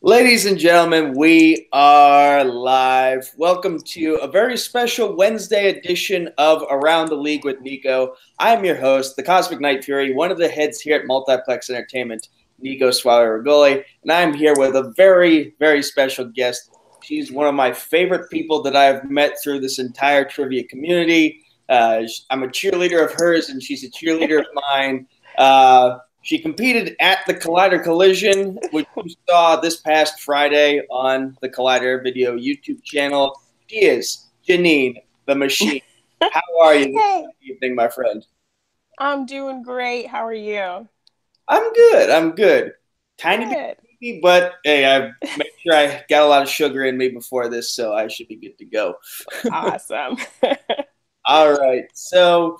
Ladies and gentlemen, we are live. Welcome to a very special Wednesday edition of Around the League with Nico. I'm your host, the Cosmic Night Fury, one of the heads here at Multiplex Entertainment, Nico Suave Regoli, and I'm here with a very, very special guest. She's one of my favorite people that I've met through this entire trivia community. I'm a cheerleader of hers, and she's a cheerleader of mine. She competed at the Collider Collision, which you saw this past Friday on the Collider Video YouTube channel. She is Jeannine The Machine. How are you this evening, my friend? I'm doing great. How are you? I'm good. I'm good. Tiny bit sleepy, but hey, I made sure I got a lot of sugar in me before this, so I should be good to go. Awesome. All right. So,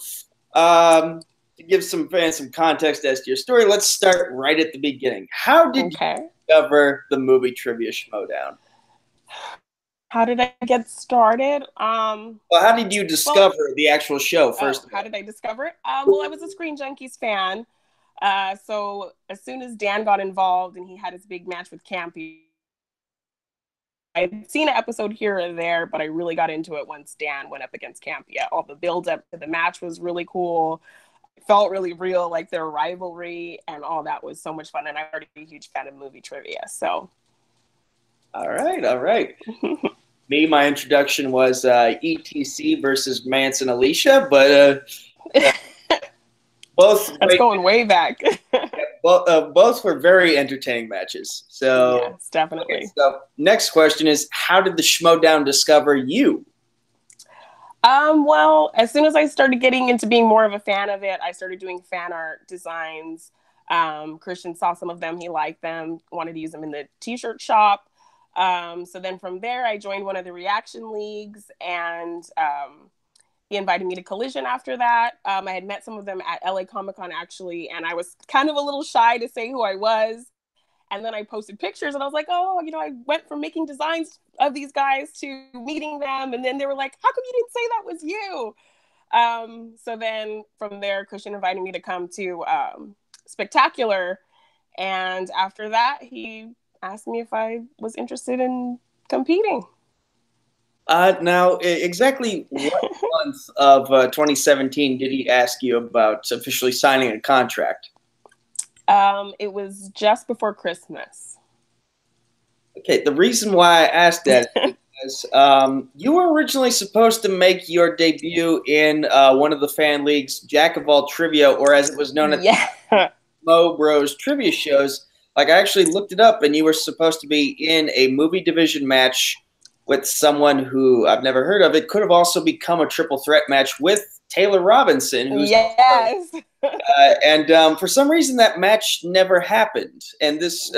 to give some fans some context as to your story, let's start right at the beginning. How did you discover the movie Trivia Schmoedown? How did I get started? Well, how did you discover the actual show first? How did I discover it? Well, I was a Screen Junkies fan. So as soon as Dan got involved and he had his big match with Campy, I'd seen an episode here or there, but I really got into it once Dan went up against Campy. All the build up to the match was really cool. Felt really real, like their rivalry and all that was so much fun. And I'm already a huge fan of movie trivia. So, all right. Me, my introduction was ETC versus Mance and Alicia, but both that's going way back. Both were very entertaining matches. So, yes, definitely. Okay, so, next question is: how did the Schmoedown discover you? Well, as soon as I started getting into being more of a fan of it, I started doing fan art designs. Christian saw some of them. He liked them, wanted to use them in the t-shirt shop. So then from there, I joined one of the reaction leagues and he invited me to Collision after that. I had met some of them at LA Comic-Con actually, and I was kind of a little shy to say who I was. And then I posted pictures and I was like, oh, I went from making designs of these guys to meeting them. And then they were like, how come you didn't say that was you? So then from there, Christian invited me to come to Spectacular. And after that, he asked me if I was interested in competing. Now, exactly what month of 2017 did he ask you about officially signing a contract? It was just before Christmas. Okay, the reason why I asked that is because you were originally supposed to make your debut in one of the fan leagues, Jack of All Trivia, or as it was known at the Mo Bros Trivia shows. Like, I actually looked it up, and you were supposed to be in a movie division match with someone who I've never heard of. It could have also become a triple threat match with Taylor Robinson, who's and for some reason that match never happened. And this,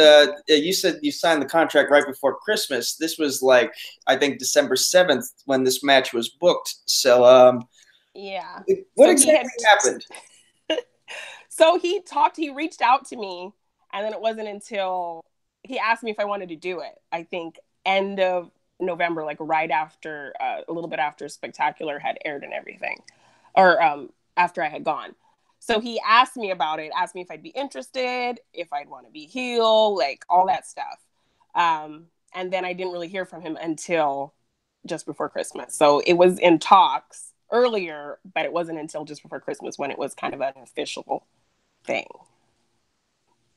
you said you signed the contract right before Christmas. This was like, I think December 7th when this match was booked. So, yeah. What exactly happened? So he reached out to me, and then it wasn't until he asked me if I wanted to do it. I think end of November, like right after, a little bit after Spectacular had aired and everything, or after I had gone. So he asked me about it, asked me if I'd be interested, if I'd want to be heel, like all that stuff. And then I didn't really hear from him until just before Christmas. So it was in talks earlier, but it wasn't until just before Christmas when it was kind of an official thing.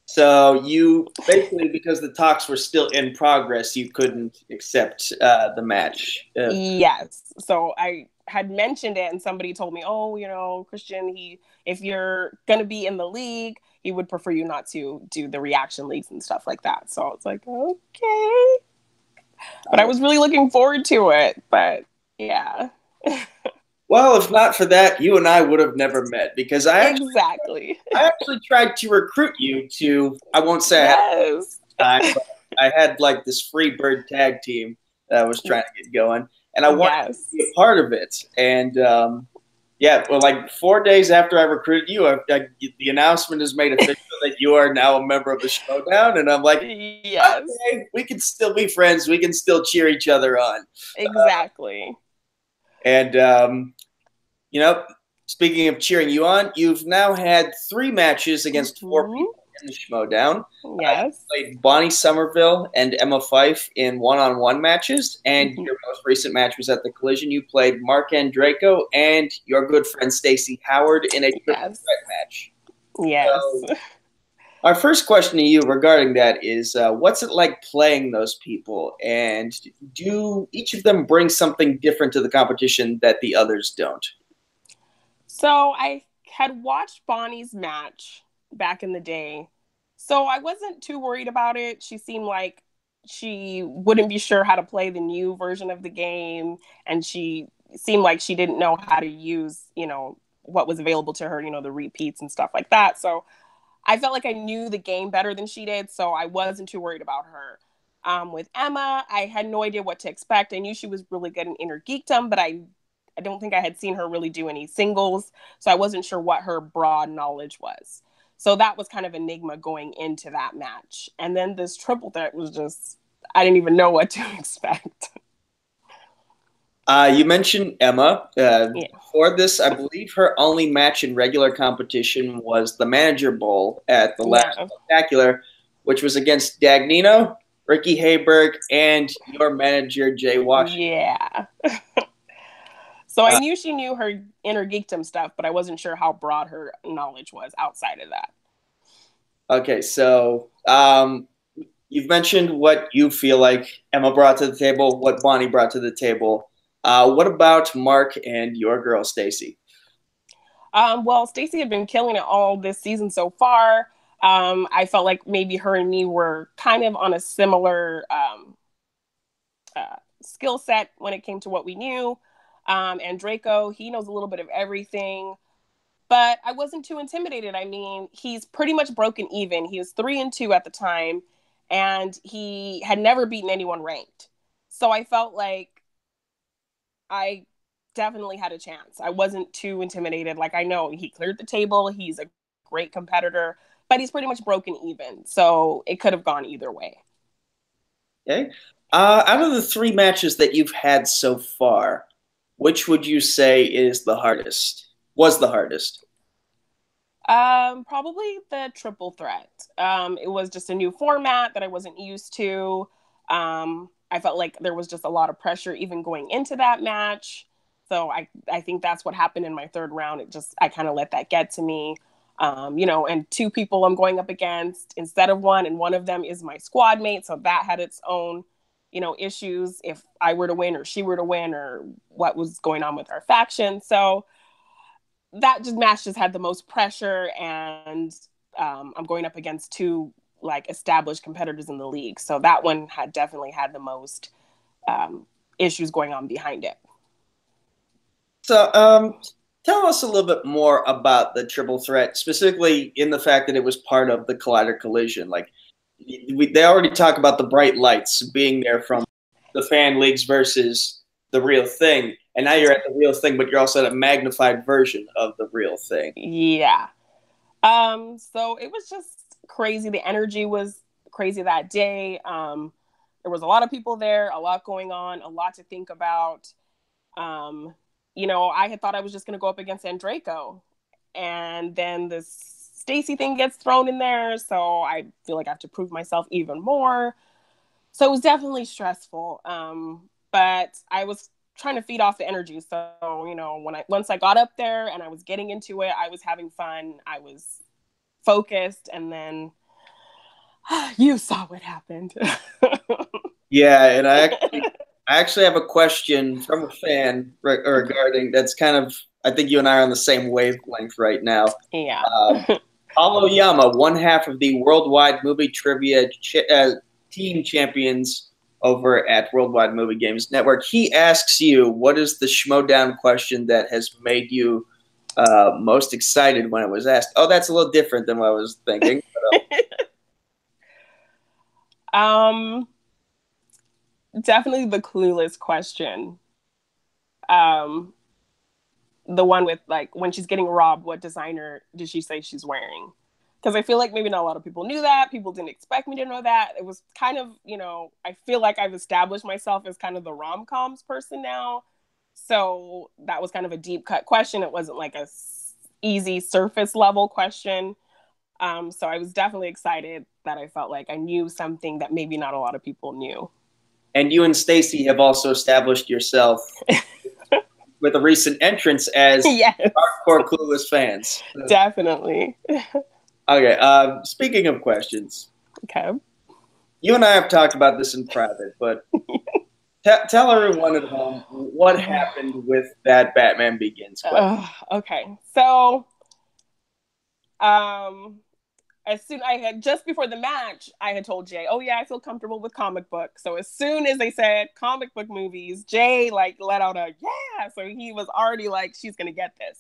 So you basically, because the talks were still in progress, you couldn't accept the match. Yes. So I had mentioned it and somebody told me, oh, Christian, if you're going to be in the league, he would prefer you not to do the reaction leagues and stuff like that. So it's like, okay. But I was really looking forward to it. But yeah. Well, if not for that, you and I would have never met, because I actually tried to recruit you to, I won't say I had, but I had like this free bird tag team that I was trying to get going, and I wanted to be a part of it. And yeah, well, like 4 days after I recruited you, the announcement is made official that you are now a member of the Schmoedown, and I'm like, yes, okay, we can still be friends. We can still cheer each other on. Exactly. And speaking of cheering you on, you've now had 3 matches against 4 people in the Schmoedown. You Yes. played Bonnie Somerville and Emma Fife in one-on-one matches, and your most recent match was at the Collision. You played Mark Andraco and your good friend Stacey Howard in a triple threat match. Yes. So, our first question to you regarding that is, what's it like playing those people, and do each of them bring something different to the competition that the others don't? So I had watched Bonnie's match back in the day, so I wasn't too worried about it. She seemed like she wouldn't be sure how to play the new version of the game, and she seemed like she didn't know how to use, what was available to her, the repeats and stuff like that. So I felt like I knew the game better than she did, so I wasn't too worried about her. With Emma, I had no idea what to expect. I knew she was really good in Inner Geekdom, but I don't think I had seen her really do any singles, so I wasn't sure what her broad knowledge was. So that was kind of enigma going into that match. And then this triple threat was just, I didn't even know what to expect. You mentioned Emma. Yeah. For this, I believe her only match in regular competition was the Manager Bowl at the last Spectacular, which was against Dagnino, Ricky Hayberg, and your manager, Jay Washington. Yeah. So I knew she knew her Inner Geekdom stuff, but I wasn't sure how broad her knowledge was outside of that. Okay, so you've mentioned what you feel like Emma brought to the table, what Bonnie brought to the table. What about Mark and your girl, Stacey? Well, Stacey had been killing it all this season so far. I felt like maybe her and me were kind of on a similar skill set when it came to what we knew. And Draco, he knows a little bit of everything, but I wasn't too intimidated. I mean, he's pretty much broken even. He was 3-2 at the time, and he had never beaten anyone ranked. So I felt like I definitely had a chance. I wasn't too intimidated. Like, I know he cleared the table. He's a great competitor, but he's pretty much broken even. So it could have gone either way. Okay. Out of the three matches that you've had so far, which would you say is the hardest? Was the hardest? Probably the triple threat. It was just a new format that I wasn't used to. I felt like there was just a lot of pressure even going into that match. So I think that's what happened in my third round. I kind of let that get to me. And two people I'm going up against instead of one, and one of them is my squad mate. So that had its own, issues if I were to win or she were to win or what was going on with our faction. So that match just had the most pressure, and I'm going up against two established competitors in the league. So that one had definitely had the most issues going on behind it. So, tell us a little bit more about the triple threat, specifically in the fact that it was part of the Collider Collision. They already talk about the bright lights being there from the fan leagues versus the real thing, and now you're at the real thing, but you're also at a magnified version of the real thing. Yeah. So it was just crazy. The energy was crazy that day. There was a lot of people there, a lot going on, a lot to think about. I had thought I was just going to go up against Andraco, and then this Stacey thing gets thrown in there. So I feel like I have to prove myself even more. So it was definitely stressful. But I was trying to feed off the energy. So, once I got up there and I was getting into it, I was having fun. I was focused, and then you saw what happened. Yeah, and I actually have a question from a fan regarding that's kind of, I think you and I are on the same wavelength right now. Yeah. Paulo Yama, one half of the Worldwide Movie Trivia team champions over at Worldwide Movie Games Network. He asks you, what is the Schmoedown question that has made you most excited when it was asked? Oh, that's a little different than what I was thinking. Definitely the clueless question. The one with when she's getting robbed, what designer did she say she's wearing? Because I feel like maybe not a lot of people knew that. People didn't expect me to know that. It was kind of, I feel like I've established myself as kind of the rom-coms person now. So that was kind of a deep cut question. It wasn't like a easy surface level question. So I was definitely excited that I felt like I knew something that maybe not a lot of people knew. And you and Stacy have also established yourself with a recent entrance as Yes, hardcore Clueless fans. definitely. Okay, speaking of questions, Okay. you and I have talked about this in private, but tell everyone at home what happened with that Batman Begins question. Okay. So, um, as soon I had just before the match, I had told Jay, "Oh yeah, I feel comfortable with comic book." So as soon as they said comic book movies, Jay like let out a yeah. So he was already like, "She's gonna get this."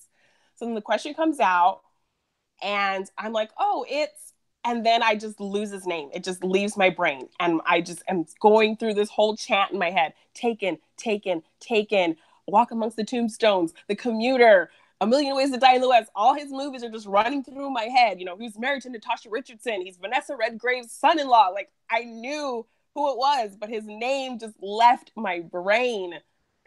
So then the question comes out, and I'm like, "Oh, it's." And then I just lose his name. It just leaves my brain, and I just am going through this whole chant in my head: "Taken, taken, taken." Walk Amongst the Tombstones, The Commuter, A Million Ways to Die in the West. All his movies are just running through my head. You know, he's married to Natasha Richardson. He's Vanessa Redgrave's son-in-law. Like, I knew who it was, but his name just left my brain.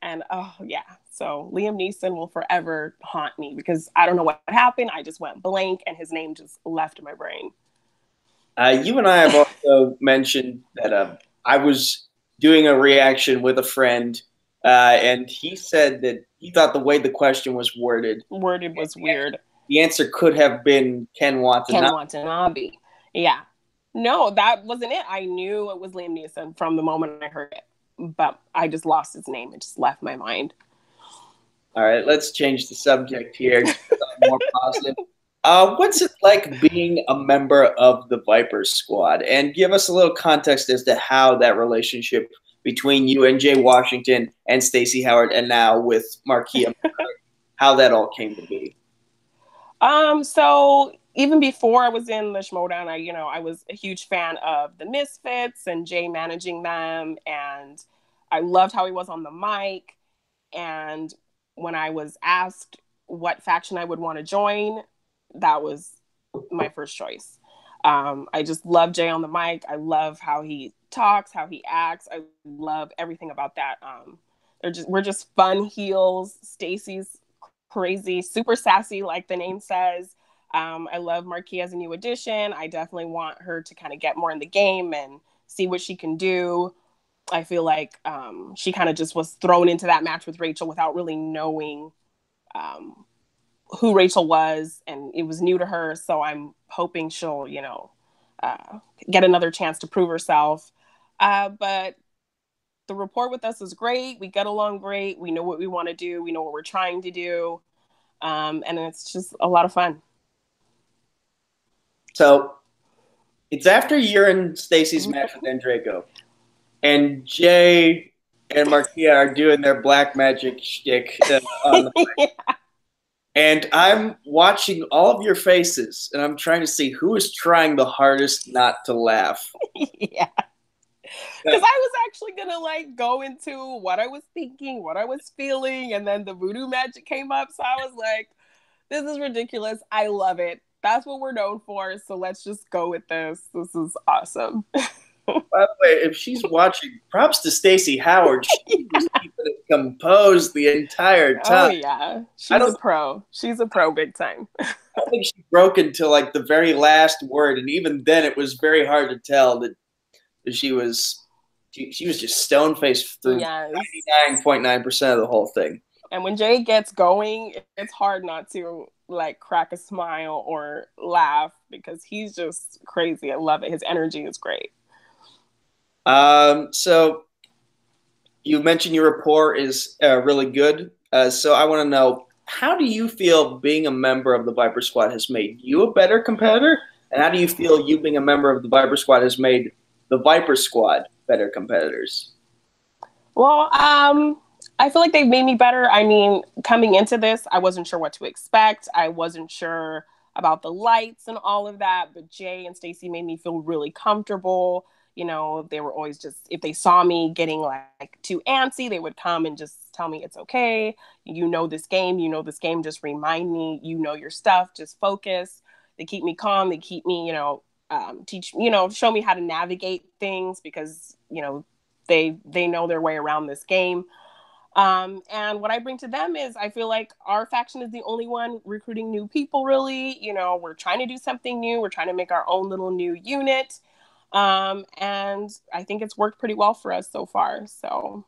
And oh yeah, so Liam Neeson will forever haunt me because I don't know what happened. I just went blank, and his name just left my brain. You and I have also mentioned that I was doing a reaction with a friend, and he said that he thought the way the question was worded Was weird. the answer could have been Ken Watanabe. Ken Watanabe. Yeah. No, that wasn't it. I knew it was Liam Neeson from the moment I heard it, but I just lost his name. It just left my mind. All right, let's change the subject here. More positive. What's it like being a member of the Viper Squad? And give us a little context as to how that relationship between you and Jay Washington and Stacey Howard, and now with Markia, how that all came to be. So even before I was in the Schmoedown, I was a huge fan of the Misfits and Jay managing them, and I loved how he was on the mic. And when I was asked what faction I would want to join, that was my first choice. I just love Jay on the mic. I love how he talks, how he acts. I love everything about that. We're just fun heels. Stacey's crazy, super sassy, like the name says. I love Marquis as a new addition. I definitely want her to kind of get more in the game and see what she can do. I feel like she kind of just was thrown into that match with Rachel without really knowing who Rachel was, and it was new to her. So I'm hoping she'll, get another chance to prove herself. But the rapport with us is great. We get along great. We know what we want to do. We know what we're trying to do. And it's just a lot of fun. So it's after you and Stacey's match with Andrejko, and Jay and Markia are doing their black magic shtick on the Yeah. And I'm watching all of your faces, and I'm trying to see who is trying the hardest not to laugh. Yeah. Because I was actually gonna like go into what I was thinking, what I was feeling, and then the voodoo magic came up. So I was like, this is ridiculous. I love it. That's what we're known for. So let's just go with this. This is awesome. By the way, if she's watching, props to Stacey Howard. She was keeping it composed the entire time. Oh yeah, she's a pro. She's a pro, big time. I think she broke into like the very last word, and even then, it was very hard to tell that she was just stone faced through 99.9% of the whole thing. And when Jay gets going, it's hard not to like crack a smile or laugh because he's just crazy. I love it. His energy is great. So you mentioned your rapport is really good. So I want to know, how do you feel being a member of the Viper Squad has made you a better competitor? And how do you feel you being a member of the Viper Squad has made the Viper Squad better competitors? Well, I feel like they've made me better. I mean, coming into this, I wasn't sure what to expect. I wasn't sure about the lights and all of that, but Jay and Stacey made me feel really comfortable. You know, they were always just, if they saw me getting like too antsy, they would come and just tell me it's okay. You know this game, just remind me, you know your stuff, just focus. They keep me calm. They keep me, show me how to navigate things because, they know their way around this game. And what I bring to them is I feel like our faction is the only one recruiting new people, really. We're trying to do something new. We're trying to make our own little new unit. And I think it's worked pretty well for us so far. So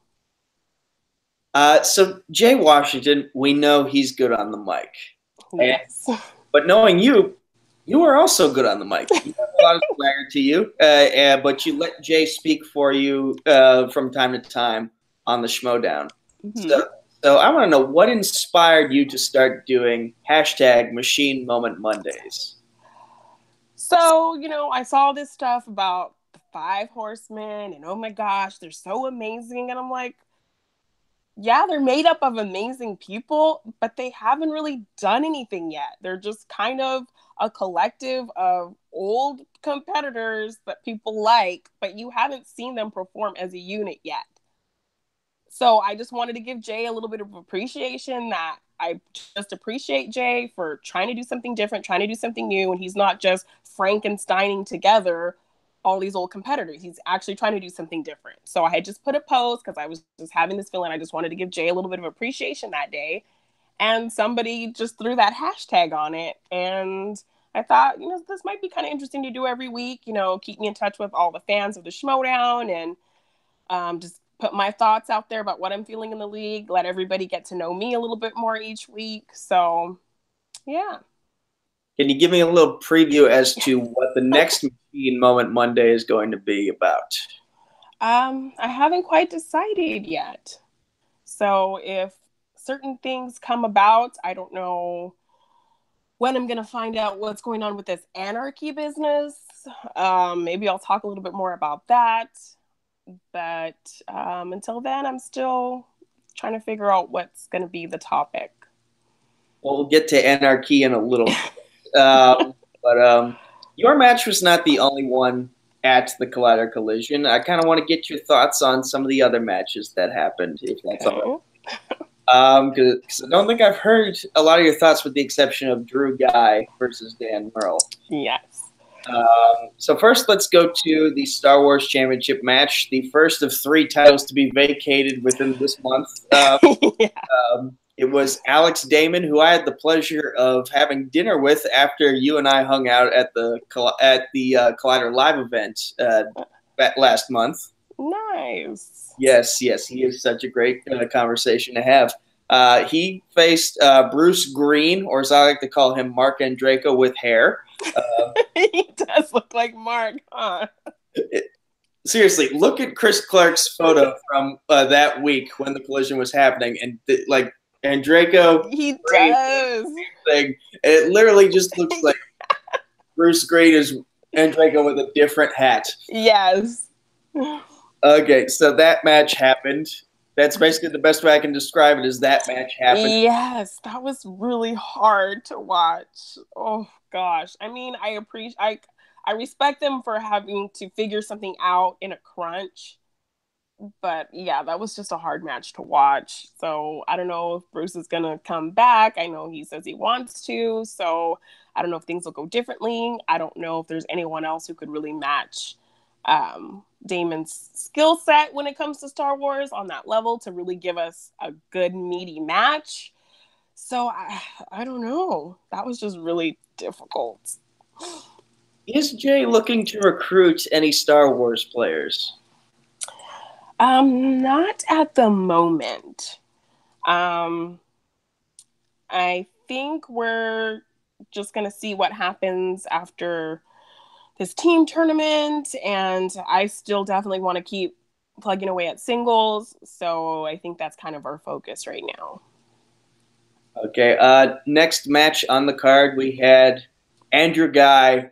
Jay Washington, we know he's good on the mic. Yes. But knowing you, you are also good on the mic. You have a lot of swagger to you, but you let Jay speak for you from time to time on the Schmoedown. Mm-hmm. So I want to know what inspired you to start doing #Machine Moment Mondays. So, I saw this stuff about the 5 horsemen and oh my gosh, they're so amazing. And I'm like, yeah, they're made up of amazing people, but they haven't really done anything yet. They're just kind of a collective of old competitors that people like, but you haven't seen them perform as a unit yet. So I just wanted to give Jay a little bit of appreciation, that I just appreciate Jay for trying to do something different, trying to do something new, and he's not just Frankensteining together all these old competitors. He's actually trying to do something different. So I had just put a post because I was just having this feeling. I just wanted to give Jay a little bit of appreciation that day. And somebody just threw that hashtag on it. And I thought, this might be kind of interesting to do every week, keep me in touch with all the fans of the Schmoedown, and just put my thoughts out there about what I'm feeling in the league, let everybody get to know me a little bit more each week. So, yeah. Can you give me a little preview as to what the next Machine Moment Monday is going to be about? I haven't quite decided yet. So if certain things come about, I don't know when I'm going to find out what's going on with this Anarchy business. Maybe I'll talk a little bit more about that. But until then, I'm still trying to figure out what's going to be the topic. Well, we'll get to Anarchy in a little bit. But your match was not the only one at the Collider Collision. I kind of want to get your thoughts on some of the other matches that happened, if that's all right. Because I don't think I've heard a lot of your thoughts, with the exception of Drew Guy versus Dan Merle. Yes. So first, let's go to the Star Wars Championship match, the first of 3 titles to be vacated within this month. Yeah. It was Alex Damon, who I had the pleasure of having dinner with after you and I hung out at the Collider Live event last month. Nice. Yes, he is such a great conversation to have. He faced Bruce Green, or as I like to call him, Mark Andreyko with hair. He does look like Mark, huh? Seriously, look at Chris Clark's photo from that week when the collision was happening, and Andreyko. He does. Thing. It literally just looks like Bruce Green is Andreyko with a different hat. Yes. Okay, so that match happened. That's basically the best way I can describe it, is that match happened. Yes, that was really hard to watch. Oh gosh. I mean, I respect them for having to figure something out in a crunch. But yeah, that was just a hard match to watch. So I don't know if Bruce is gonna come back. I know he says he wants to. So I don't know if things will go differently. I don't know if there's anyone else who could really match Damon's skill set when it comes to Star Wars on that level to really give us a good meaty match. So I don't know. That was just really difficult. Is Jay looking to recruit any Star Wars players? Not at the moment. I think we're just gonna see what happens after this team tournament, and I still definitely want to keep plugging away at singles. So I think that's kind of our focus right now. Okay. Next match on the card, we had Andrew Guy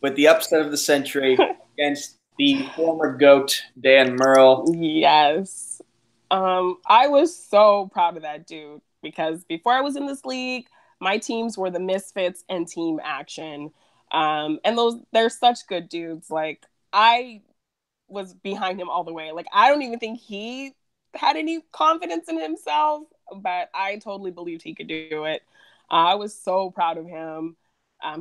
with the upset of the century against the former GOAT, Dan Merle. Yes. I was so proud of that dude, because before I was in this league, my teams were the Misfits and Team Action. And they're such good dudes. Like, I was behind him all the way. Like, I don't even think he had any confidence in himself, but I totally believed he could do it. I was so proud of him.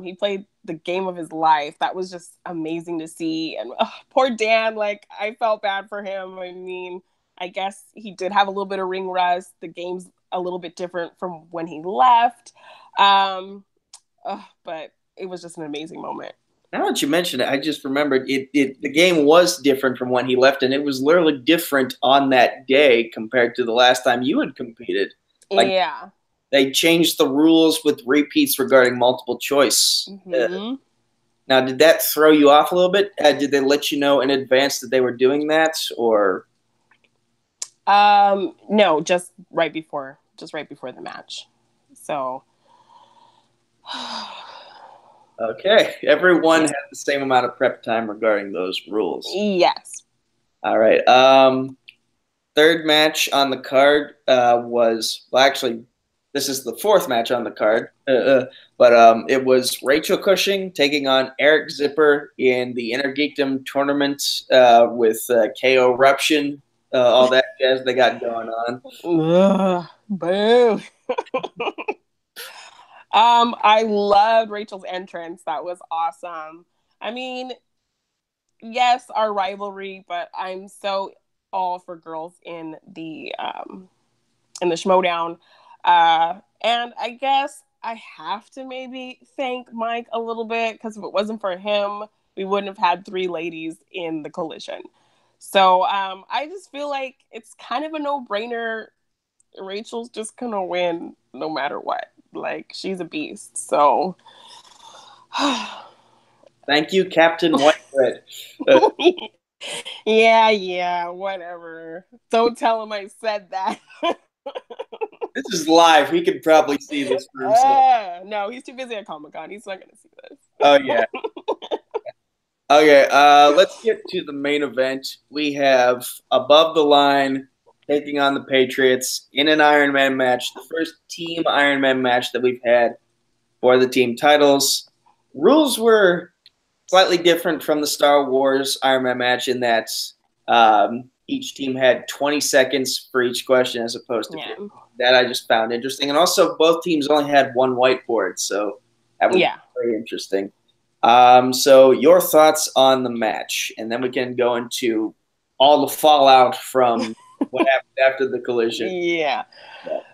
He played the game of his life. That was just amazing to see. And poor Dan, like, I felt bad for him. I mean, I guess he did have a little bit of ring rust. The game's a little bit different from when he left. But it was just an amazing moment. Now that you mentioned it, I just remembered the game was different from when he left, and it was literally different on that day compared to the last time you had competed. Yeah. They changed the rules with repeats regarding multiple choice. Mm-hmm. Now, did that throw you off a little bit? Did they let you know in advance that they were doing that, or? No, just right before the match. So. Okay, everyone had the same amount of prep time regarding those rules. Yes. All right. Third match on the card actually, this is the fourth match on the card, but it was Rachel Cushing taking on Eric Zipper in the Inner Geekdom tournament with KO Ruption, all that jazz they got going on. Boo. I loved Rachel's entrance. That was awesome. I mean, yes, our rivalry, but I'm so all for girls in the Schmoedown. And I guess I have to maybe thank Mike a little bit, because if it wasn't for him, we wouldn't have had 3 ladies in the collision. So I just feel like it's kind of a no-brainer. Rachel's just gonna win no matter what. Like, she's a beast. So thank you, Captain Whitebread. Yeah, whatever. Don't tell him I said that. This is live. He could probably see this for himself. No, he's too busy at Comic-Con. He's not going to see this. Oh, yeah. Okay, let's get to the main event. We have Above the Line taking on the Patriots in an Iron Man match, the first team Iron Man match that we've had for the team titles. Rules were slightly different from the Star Wars Iron Man match in that each team had 20 seconds for each question as opposed to 50. That I just found interesting. And also, both teams only had one whiteboard, so that was very interesting. So your thoughts on the match, and then we can go into all the fallout from what happened after the collision. Yeah.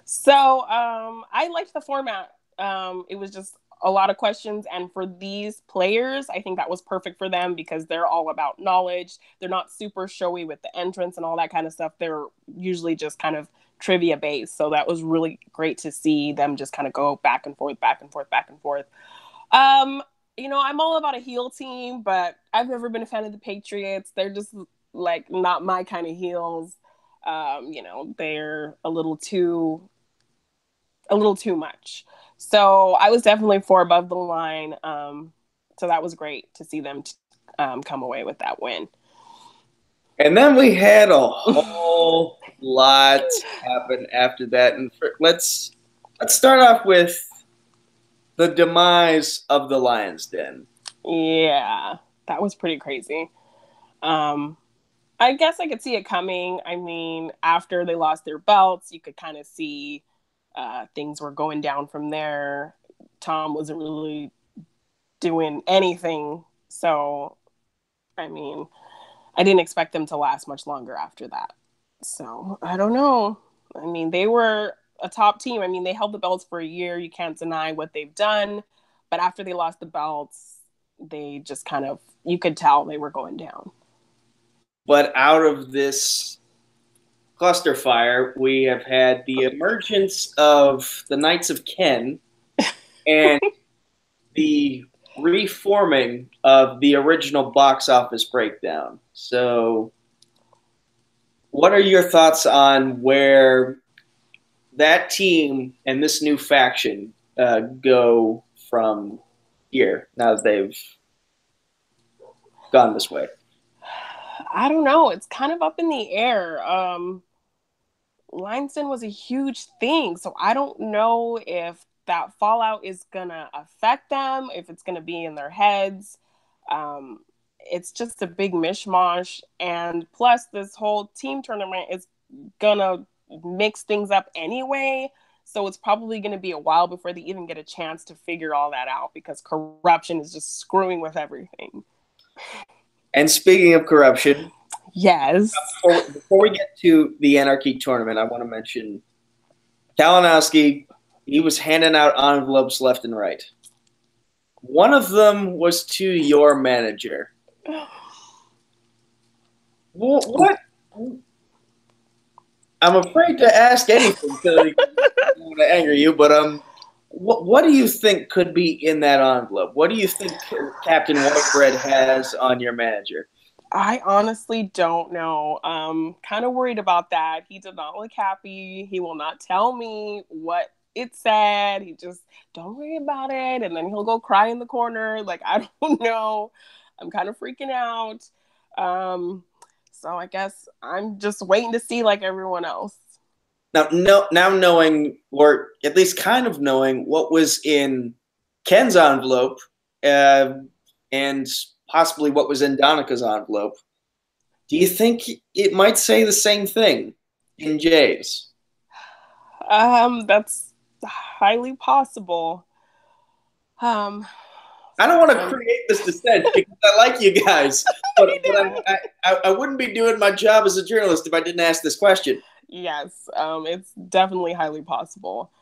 So I liked the format. It was just a lot of questions, and for these players, I think that was perfect for them because they're all about knowledge. They're not super showy with the entrance and all that kind of stuff. They're usually just kind of trivia based, so that was really great to see them just kind of go back and forth. You know, I'm all about a heel team, but I've never been a fan of the Patriots. They're just like not my kind of heels. You know, they're a little too much. So I was definitely for Above the Line. So that was great to see them come away with that win. And then we had a whole lot happen after that. And let's start off with the demise of the Lions Den. Yeah, that was pretty crazy. I guess I could see it coming. I mean, after they lost their belts, you could kind of see things were going down from there. Tom wasn't really doing anything. So, I mean, I didn't expect them to last much longer after that. So, I don't know. I mean, they were a top team. I mean, they held the belts for a year. You can't deny what they've done. But after they lost the belts, they just kind of, you could tell they were going down. But out of this cluster fire, we have had the emergence of the Knights of Ken and the reforming of the original box office breakdown. So what are your thoughts on where that team and this new faction go from here now that they've gone this way? I don't know. It's kind of up in the air. Lions Den was a huge thing, so I don't know if that fallout is gonna affect them, if it's gonna be in their heads. It's just a big mishmash, and plus this whole team tournament is gonna mix things up anyway, so it's probably gonna be a while before they even get a chance to figure all that out because corruption is just screwing with everything. And speaking of corruption, Yes. Before we get to the Anarchy tournament, I want to mention Kalinowski. He was handing out envelopes left and right. One of them was to your manager. What? I'm afraid to ask anything because I don't want to anger you, but what do you think could be in that envelope? What do you think Captain Whitebread has on your manager? I honestly don't know. Kind of worried about that. He did not look happy. He will not tell me what it said. He just, don't worry about it. And then he'll go cry in the corner. Like, I don't know. I'm kind of freaking out. So I guess I'm just waiting to see like everyone else. Now knowing, or at least kind of knowing, what was in Ken's envelope, and possibly what was in Donica's envelope, do you think it might say the same thing in Jay's? That's highly possible. I don't want to create this dissent because I like you guys, but I wouldn't be doing my job as a journalist if I didn't ask this question. Yes, it's definitely highly possible.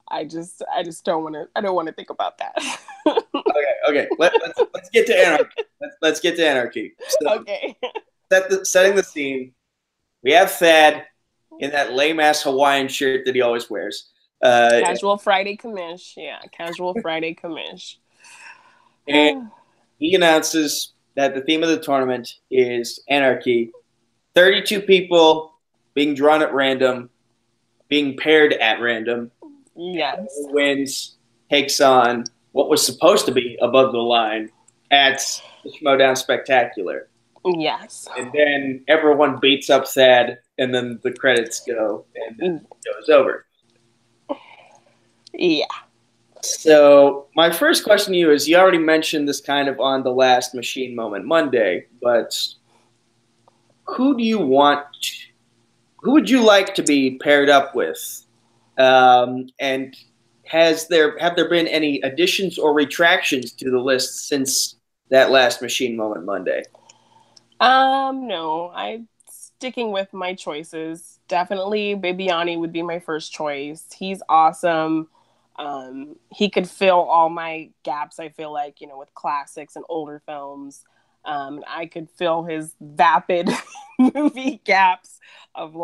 I just don't want to. I don't want to think about that. Okay. Let's get to Anarchy. Let's get to Anarchy. So, okay. Setting the scene. We have Thad in that lame ass Hawaiian shirt that he always wears. Casual Friday commish. Yeah, casual Friday commish. And he announces that the theme of the tournament is Anarchy. 32 people being drawn at random, being paired at random. Yes. Whoever wins takes on what was supposed to be above the line at the Schmoedown Spectacular. Yes. And then everyone beats up Thad, and then the credits go, and then it goes over. Yeah. So my first question to you is, you already mentioned this kind of on the last Machine Moment Monday, but who would you like to be paired up with? And have there been any additions or retractions to the list since that last Machine Moment Monday? No, I'm sticking with my choices. Definitely Bibiani would be my first choice. He's awesome. He could fill all my gaps, I feel like, with classics and older films. I could fill his vapid movie gaps of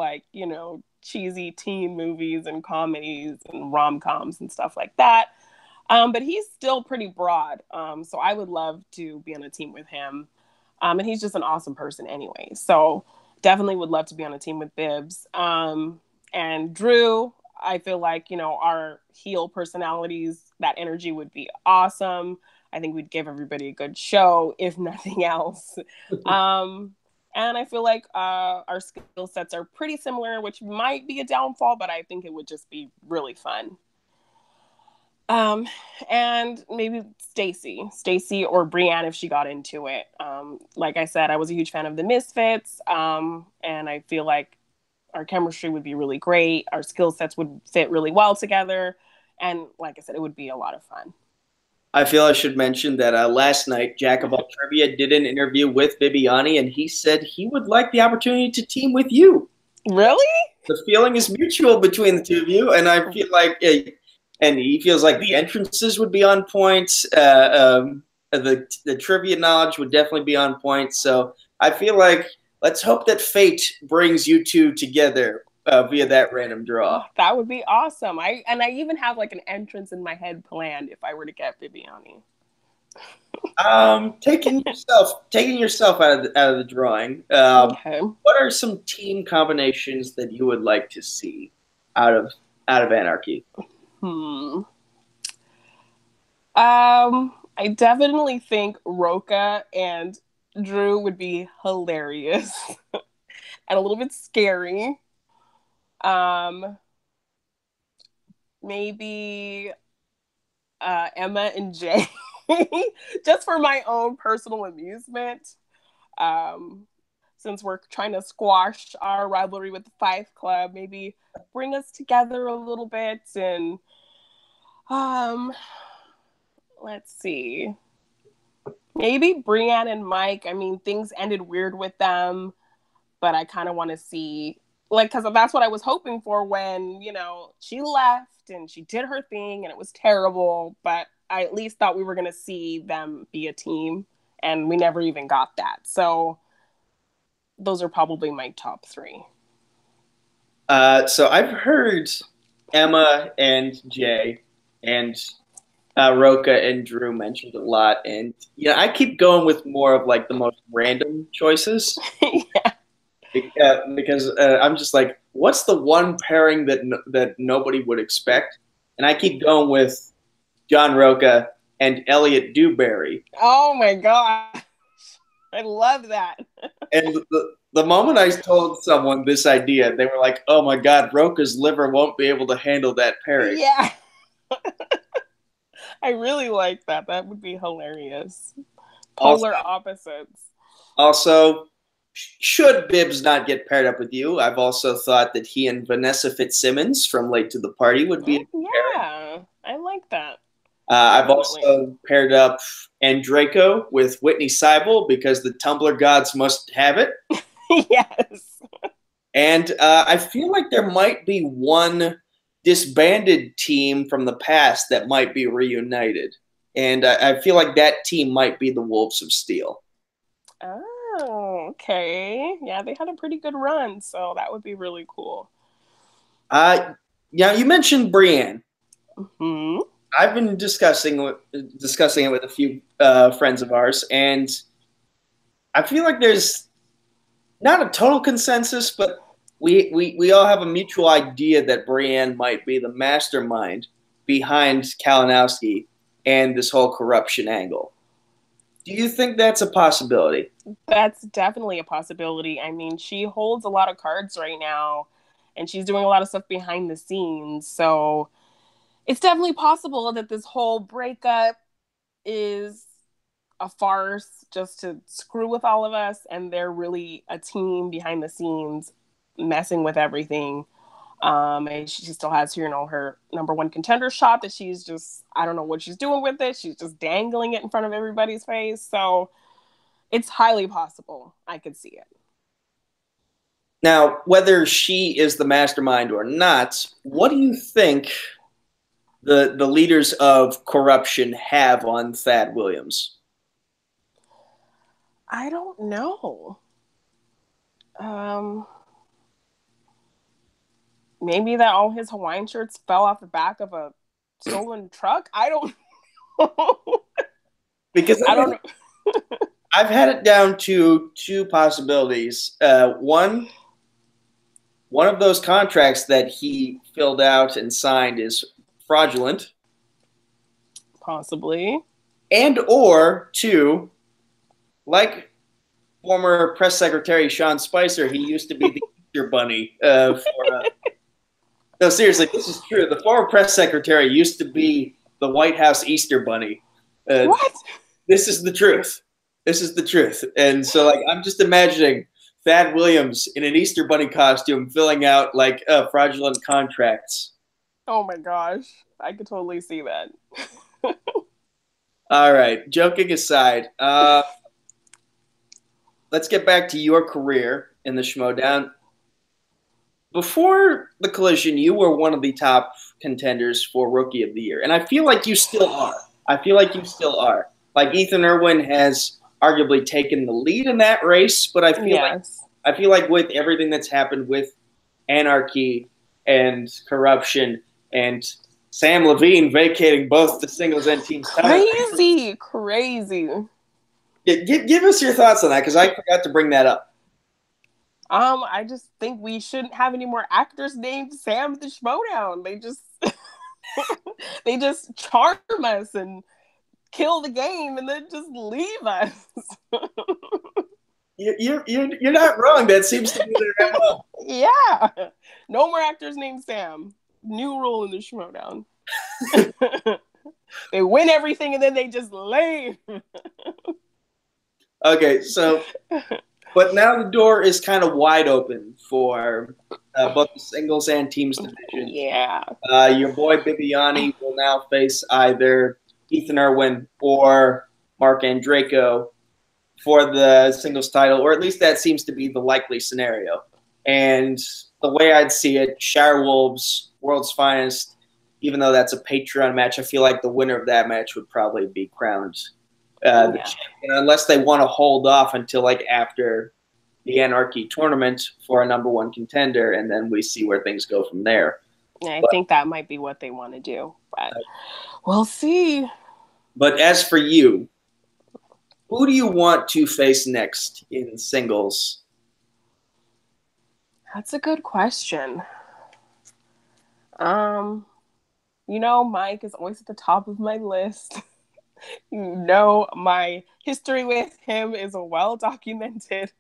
cheesy teen movies and comedies and rom-coms and stuff like that. But he's still pretty broad. So I would love to be on a team with him. And he's just an awesome person anyway. So definitely would love to be on a team with Bibbs. And Drew, I feel like, our heel personalities, that energy would be awesome. I think we'd give everybody a good show, if nothing else. And I feel like our skill sets are pretty similar, which might be a downfall, but I think it would just be really fun. And maybe Stacy or Brienne if she got into it. Like I said, I was a huge fan of the Misfits, and I feel like our chemistry would be really great. Our skill sets would fit really well together. And like I said, it would be a lot of fun. I feel I should mention that last night, Jack of All Trivia did an interview with Bibiani, and he said he would like the opportunity to team with you. Really? The feeling is mutual between the two of you, and I feel like, and he feels like the entrances would be on point. The trivia knowledge would definitely be on point. So I feel like let's hope that fate brings you two together via that random draw. That would be awesome. I even have like an entrance in my head planned if I were to get Bibiani. Taking yourself out of the drawing. Okay. What are some team combinations that you would like to see out of Anarchy? I definitely think Roka and Drew would be hilarious and a little bit scary. Maybe Emma and Jay, just for my own personal amusement. Since we're trying to squash our rivalry with the Fife Club, maybe bring us together a little bit. And let's see, maybe Brienne and Mike. I mean, things ended weird with them. but I kind of want to see, like, because that's what I was hoping for when, she left and she did her thing and it was terrible, but I at least thought we were going to see them be a team, and we never even got that. So those are probably my top three. So I've heard Emma and Jay and Roka and Drew mentioned a lot, and I keep going with more of like the most random choices. Yeah. Because I'm just like, what's the one pairing that nobody would expect? And I keep going with John Roka and Elliot Dewberry. Oh my gosh, I love that. And the moment I told someone this idea, they were like, "Oh my God, Roka's liver won't be able to handle that pairing." Yeah. I really like that. That would be hilarious. Polar opposites. Also, should Bibbs not get paired up with you, I've also thought that he and Vanessa Fitzsimmons from Late to the Party would be pairing. I like that. I've also paired up Andraco with Whitney Seibel because the Tumblr gods must have it. Yes. And I feel like there might be one disbanded team from the past that might be reunited. And I feel like that team might be the Wolves of Steel. Oh, okay. Yeah, they had a pretty good run, so that would be really cool. Yeah, you mentioned Brienne. Mm-hmm. I've been discussing it with a few friends of ours, and I feel like there's not a total consensus, but we all have a mutual idea that Brienne might be the mastermind behind Kalinowski and this whole corruption angle. Do you think that's a possibility? That's definitely a possibility. I mean, she holds a lot of cards right now, and she's doing a lot of stuff behind the scenes, so it's definitely possible that this whole breakup is a farce just to screw with all of us, and they're really a team behind the scenes messing with everything. And she still has, her number one contender shot that she's just, I don't know what she's doing with it. She's just dangling it in front of everybody's face. So it's highly possible. I could see it. Now, whether she is the mastermind or not, what do you think the leaders of corruption have on Thad Williams? I don't know. Maybe that all his Hawaiian shirts fell off the back of a stolen truck? I don't know. Because I don't know. I've had it down to two possibilities. One of those contracts that he filled out and signed is fraudulent. Possibly. And or two, like former press secretary Sean Spicer, he used to be the Easter Bunny No, seriously, this is true. The former press secretary used to be the White House Easter Bunny. What? This is the truth. This is the truth. And so, like, I'm just imagining Thad Williams in an Easter Bunny costume filling out, like, fraudulent contracts. Oh, my gosh. I could totally see that. All right. Joking aside, let's get back to your career in the Schmoedown. Before the collision, you were one of the top contenders for Rookie of the Year, and I feel like you still are. Like, Ethan Irwin has arguably taken the lead in that race, but I feel like with everything that's happened with Anarchy and corruption and Samm Levine vacating both the singles and teams title. Crazy. Give us your thoughts on that, because I forgot to bring that up. I just think we shouldn't have any more actors named Sam the Schmoedown. They just charm us and kill the game and then just leave us. You're not wrong. That seems to be their MO. Yeah. No more actors named Sam. New rule in the Schmoedown. They win everything and then they just leave. Okay, so... But now the door is kind of wide open for both the singles and teams division. Yeah. Your boy Bibiani will now face either Ethan Irwin or Mark Andraco for the singles title, or at least that seems to be the likely scenario. And the way I'd see it, Shire Wolves, World's Finest, even though that's a Patreon match, I feel like the winner of that match would probably be crowned the champion, unless they want to hold off until like after the Anarchy tournament for a #1 contender, and then we see where things go from there. Yeah, I think that might be what they want to do, but we'll see. But as for you, who do you want to face next in singles? That's a good question. You know, Mike is always at the top of my list. You know, my history with him is well documented.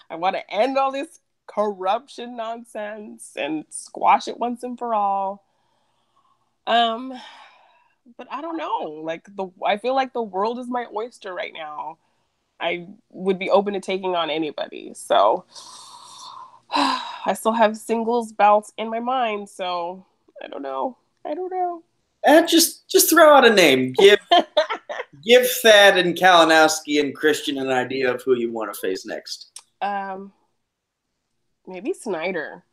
I want to end all this corruption nonsense and squash it once and for all. But I don't know. I feel like the world is my oyster right now. I would be open to taking on anybody. So I still have singles belts in my mind. So I don't know. Just throw out a name. Give Thad and Kalinowski and Christian an idea of who you want to face next. Maybe Snyder.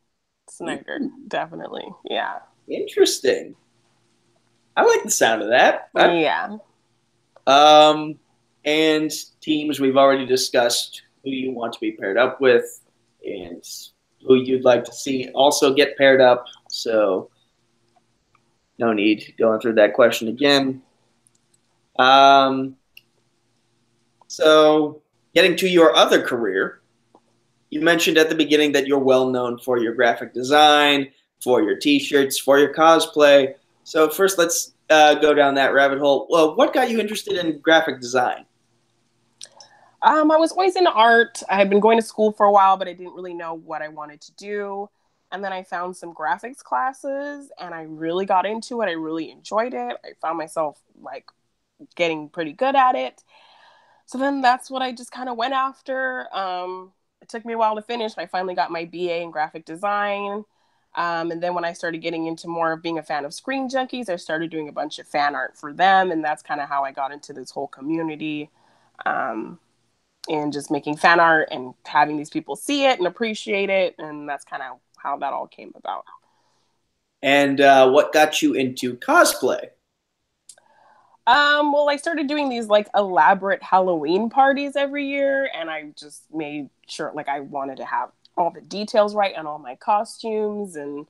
Definitely. Yeah. Interesting. I like the sound of that. Yeah. And teams, we've already discussed who you want to be paired up with and who you'd like to see also get paired up. So no need going through that question again. So getting to your other career, you mentioned at the beginning that you're well known for your graphic design, for your t-shirts, for your cosplay. So first, let's go down that rabbit hole. Well, what got you interested in graphic design? I was always into art. I had been going to school for a while, but I didn't really know what I wanted to do. And then I found some graphics classes, and I really got into it. I really enjoyed it. I found myself getting pretty good at it. So then that's what I just kind of went after. It took me a while to finish. I finally got my BA in graphic design. And then when I started getting into more of being a fan of Screen Junkies, I started doing a bunch of fan art for them. And that's kind of how I got into this whole community, and just making fan art and having these people see it and appreciate it. And that's kind of how that all came about. And what got you into cosplay? Well, I started doing these elaborate Halloween parties every year, and I just made sure I wanted to have all the details right on all my costumes, and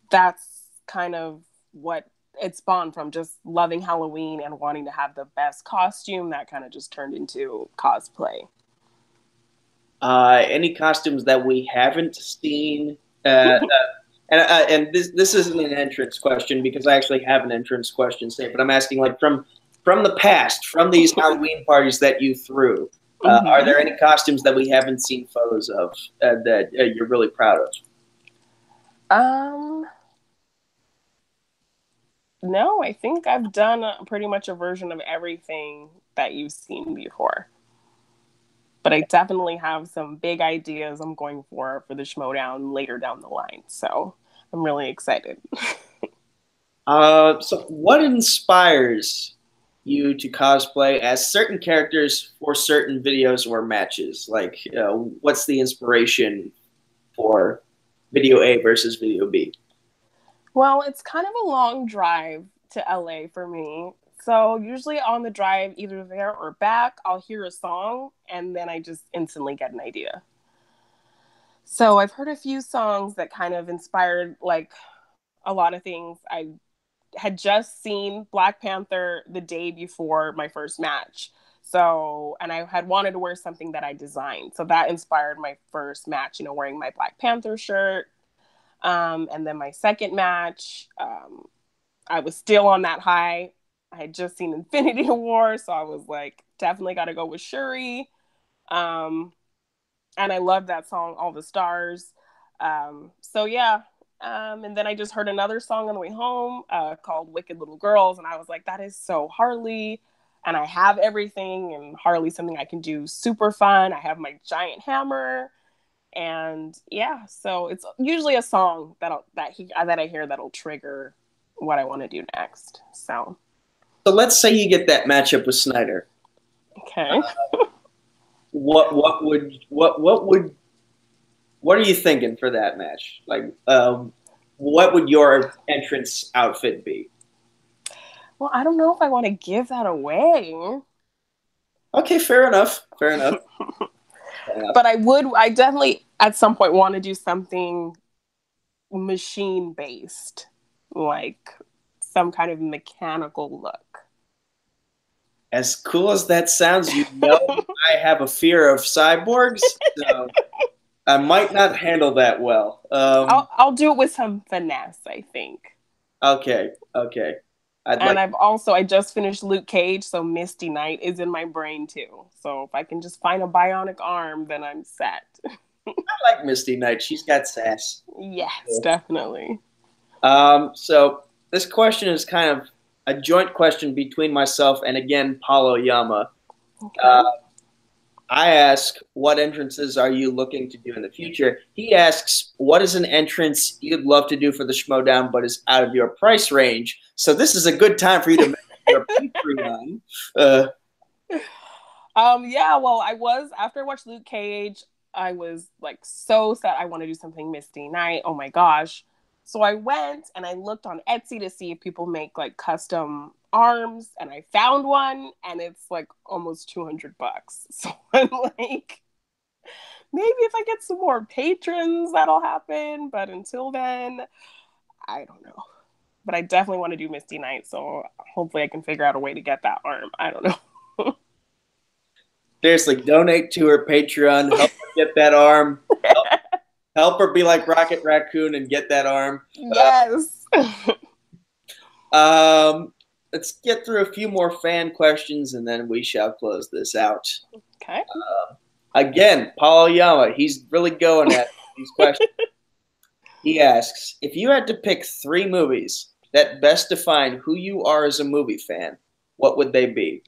that's kind of what it spawned from, just loving Halloween and wanting to have the best costume. That kind of just turned into cosplay. Any costumes that we haven't seen? And this isn't an entrance question because I actually have an entrance question saved, but I'm asking from the past, from these Halloween parties that you threw, are there any costumes that we haven't seen photos of that you're really proud of? No, I think I've done pretty much a version of everything that you've seen before. But I definitely have some big ideas I'm going for the Schmoedown later down the line. So I'm really excited. So what inspires you to cosplay as certain characters for certain videos or matches? What's the inspiration for video A versus video B? Well, it's kind of a long drive to LA for me. So usually on the drive, either there or back, I'll hear a song and then I just instantly get an idea. So I've heard a few songs that kind of inspired a lot of things. I had just seen Black Panther the day before my first match. So, and I had wanted to wear something that I designed. So that inspired my first match, wearing my Black Panther shirt. And then my second match, I was still on that high. I had just seen Infinity War, so I was definitely got to go with Shuri. And I love that song, All the Stars. So yeah. And then I just heard another song on the way home called Wicked Little Girls, and I was like, that is so Harley. And I have everything, and Harley's something I can do super fun. I have my giant hammer. And yeah, so it's usually a song that I hear that'll trigger what I want to do next. So let's say you get that matchup with Snyder. Okay. what are you thinking for that match? Like, what would your entrance outfit be? Well, I don't know if I want to give that away. Okay, fair enough. Fair enough. Fair enough. But I definitely at some point want to do something machine based, like some kind of mechanical look. As cool as that sounds, I have a fear of cyborgs, so I might not handle that well. I'll do it with some finesse, I think. Okay, okay. And I just finished Luke Cage, so Misty Knight is in my brain too. So if I can just find a bionic arm, then I'm set. I like Misty Knight. She's got sass. Yes, definitely. So this question is kind of a joint question between myself and again Paulo Yama. Okay. I ask, what entrances are you looking to do in the future? He asks, what is an entrance you'd love to do for the Schmoedown but is out of your price range? So this is a good time for you to make your Patreon. Yeah, well, after I watched Luke Cage, I was like so set I want to do something Misty Knight. Oh my gosh. So I went and I looked on Etsy to see if people make like custom arms, and I found one and it's like almost $200. So I'm like, maybe if I get some more patrons that'll happen, but until then, I don't know. But I definitely want to do Misty Knight, so hopefully I can figure out a way to get that arm. I don't know. Seriously, donate to her Patreon. Help her get that arm. Help her be like Rocket Raccoon and get that arm. Yes. Let's get through a few more fan questions and then we shall close this out. Okay. Again, Paul Yama, he's really going at these questions. He asks, if you had to pick 3 movies that best define who you are as a movie fan, what would they be?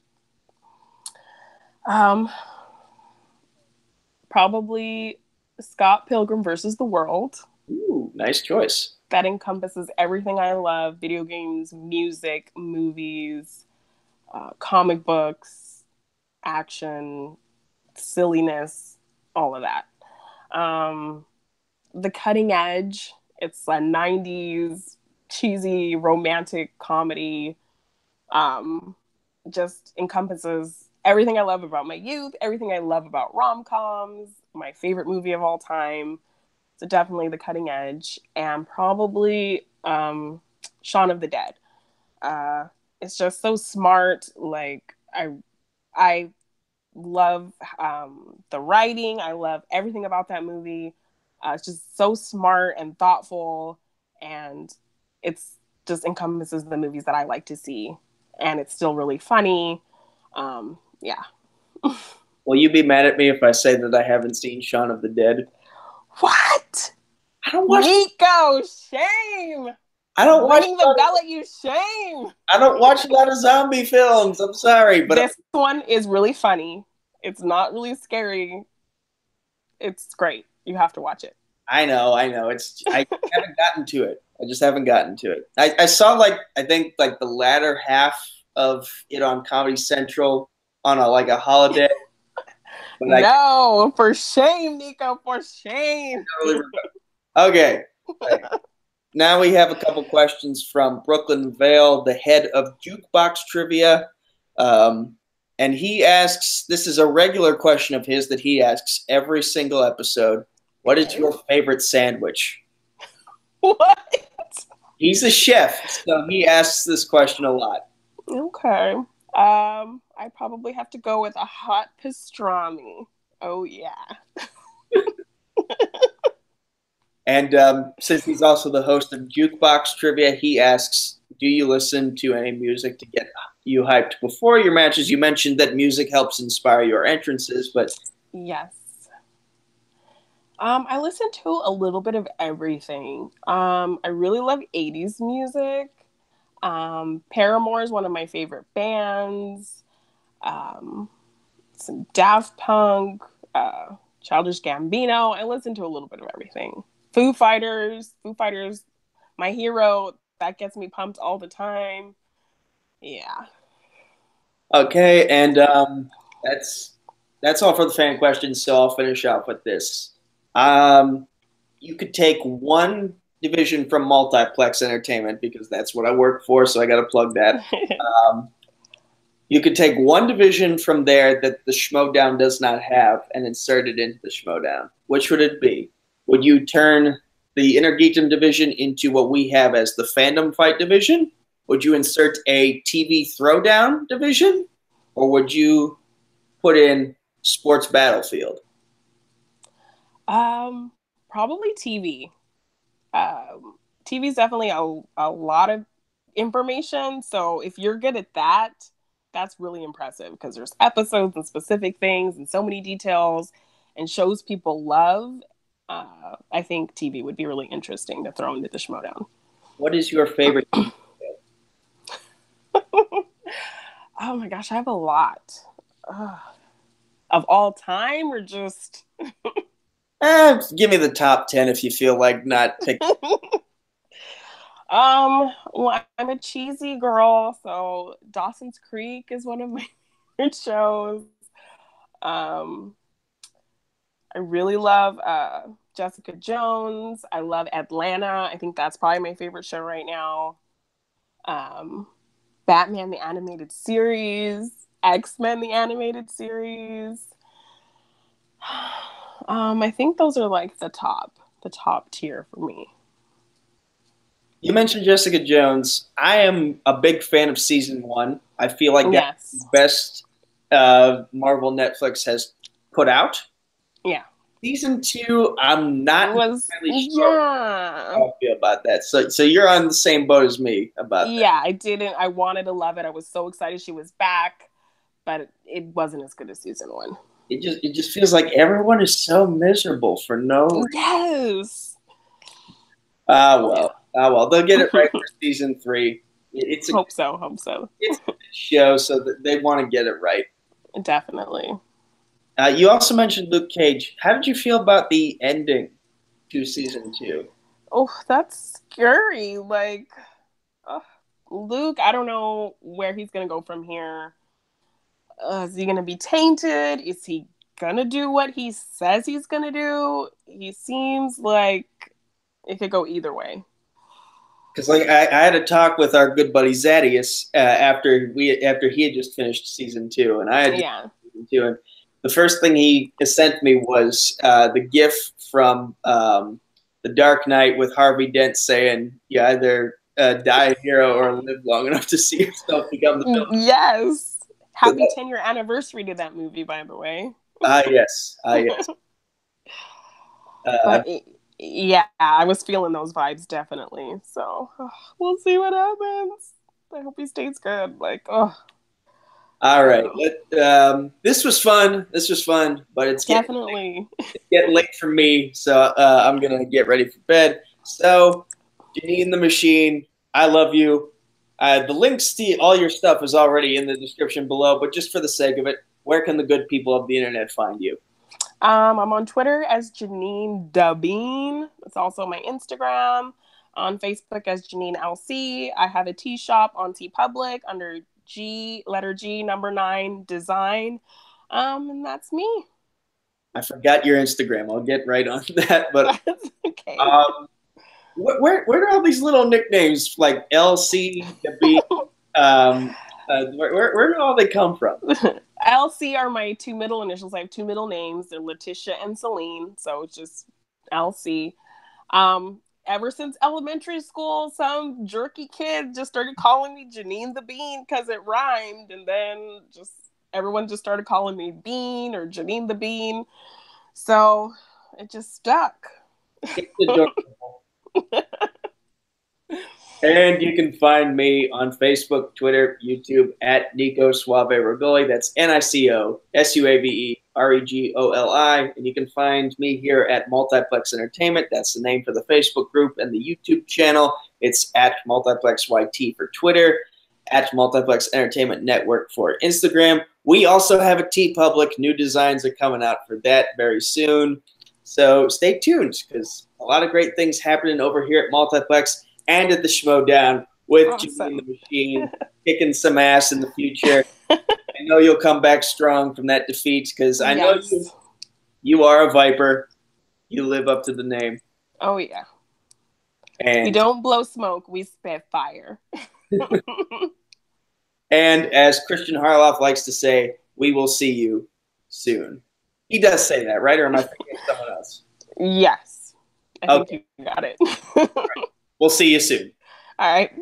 Probably Scott Pilgrim versus the World. Ooh, nice choice. That encompasses everything I love: video games, music, movies, comic books, action, silliness, all of that. The Cutting Edge. It's a 90s cheesy romantic comedy. Just encompasses everything I love about my youth, everything I love about rom-coms, my favorite movie of all time. So definitely The Cutting Edge, and probably Shaun of the Dead. It's just so smart. Like I love the writing. I love everything about that movie. It's just so smart and thoughtful, and it's just encompasses the movies that I like to see, and it's still really funny. Yeah. Will you be mad at me if I say that I haven't seen Shaun of the Dead? What? I don't watch Nico, shame. I don't Ringing the bell at you, shame. I don't watch a lot of zombie films. I'm sorry, but this one is really funny. It's not really scary. It's great. You have to watch it. I know. It's I haven't gotten to it. I just haven't gotten to it. I saw I think the latter half of it on Comedy Central on a holiday. No, for shame, Nico, for shame. Okay. Now we have a couple questions from Brooklyn Vale, the head of Jukebox Trivia. And he asks, this is a regular question of his that he asks every single episode. What is your favorite sandwich? What? He's a chef, so he asks this question a lot. Okay. I probably have to go with a hot pastrami. Oh, yeah. And since he's also the host of Jukebox Trivia, he asks, do you listen to any music to get you hyped before your matches? You mentioned that music helps inspire your entrances, but... Yes. I listen to a little bit of everything. I really love 80s music. Paramore is one of my favorite bands. Some Daft Punk, Childish Gambino. I listen to a little bit of everything. Foo Fighters, my hero. That gets me pumped all the time. Yeah. Okay, and that's That's all for the fan questions, so I'll finish off with this. You could take one division from Multiplex Entertainment, because that's what I work for, so I got to plug that. You could take one division from there that the Schmoedown does not have and insert it into the Schmoedown. Which would it be? Would you turn the Inner Geekdom division into what we have as the Fandom Fight division? Would you insert a TV Throwdown division? Or would you put in Sports Battlefield? Probably TV. TV is definitely a lot of information. So if you're good at that, that's really impressive, because there's episodes and specific things and so many details and shows people love. I think TV would be really interesting to throw into the Schmoedown. What is your favorite? Oh my gosh, I have a lot. Of all time, or just Give me the top 10 if you feel like not picking. Well, I'm a cheesy girl, so Dawson's Creek is one of my favorite shows. I really love Jessica Jones. I love Atlanta. I think that's probably my favorite show right now. Batman the Animated Series, X-Men the Animated Series. I think those are like the top tier for me. You mentioned Jessica Jones. I am a big fan of season 1. I feel like that's the best Marvel Netflix has put out. Yeah. Season 2, I'm not really sure how I feel about that. So you're on the same boat as me about that. Yeah, I wanted to love it. I was so excited she was back, but it wasn't as good as season 1. It just feels like everyone is so miserable for no reason. Yes. Well, they'll get it right for season 3. Hope so. It's a show, so that they want to get it right. Definitely. You also mentioned Luke Cage. How did you feel about the ending to season 2? Oh, that's scary. Like, Luke, I don't know where he's going to go from here. Is he going to be tainted? Is he going to do what he says he's going to do? He seems like it could go either way. Because I had a talk with our good buddy Zadius after he had just finished season 2, and I had season 2, and the first thing he sent me was the GIF from The Dark Knight with Harvey Dent saying, "You either die a hero or live long enough to see yourself become the villain." Yes. Happy 10-year anniversary to that movie, by the way. Yes. Yeah, I was feeling those vibes, definitely. So we'll see what happens. I hope he stays good. All right. This was fun, but it's definitely getting late for me, so I'm going to get ready for bed. So, Jeannine the Machine, I love you. The links to all your stuff is already in the description below, but just for the sake of it, where can the good people of the internet find you? I'm on Twitter as Jeannine The Bean. It's also my Instagram. On Facebook as Jeannine LC. I have a tea shop on TeePublic under letter G, number 9, design. And that's me. I forgot your Instagram. I'll get right on that. But okay. Where do all these little nicknames like LC, the B, where do all they come from? LC are my 2 middle initials. I have 2 middle names. They're Letitia and Celine, so it's just LC. Ever since elementary school, some jerky kid just started calling me Jeannine the Bean because it rhymed, and then everyone just started calling me Bean or Jeannine the Bean. So it just stuck. It's adorable. And you can find me on Facebook, Twitter, YouTube at Nico Suave Regoli. That's NicoSuaveRegoli. And you can find me here at Multiplex Entertainment. That's the name for the Facebook group and the YouTube channel. It's at Multiplex YT for Twitter, at Multiplex Entertainment Network for Instagram. We also have a TeePublic. New designs are coming out for that very soon. So stay tuned, because a lot of great things happening over here at Multiplex and at the Schmoedown with Jeannine the Machine kicking some ass in the future. I know you'll come back strong from that defeat because I know you are a Viper. You live up to the name. Oh, yeah. And we don't blow smoke. We spit fire. And as Christian Harloff likes to say, we will see you soon. He does say that, right? Or am I thinking of someone else? Yes. I think you got it. Right. We'll see you soon. All right.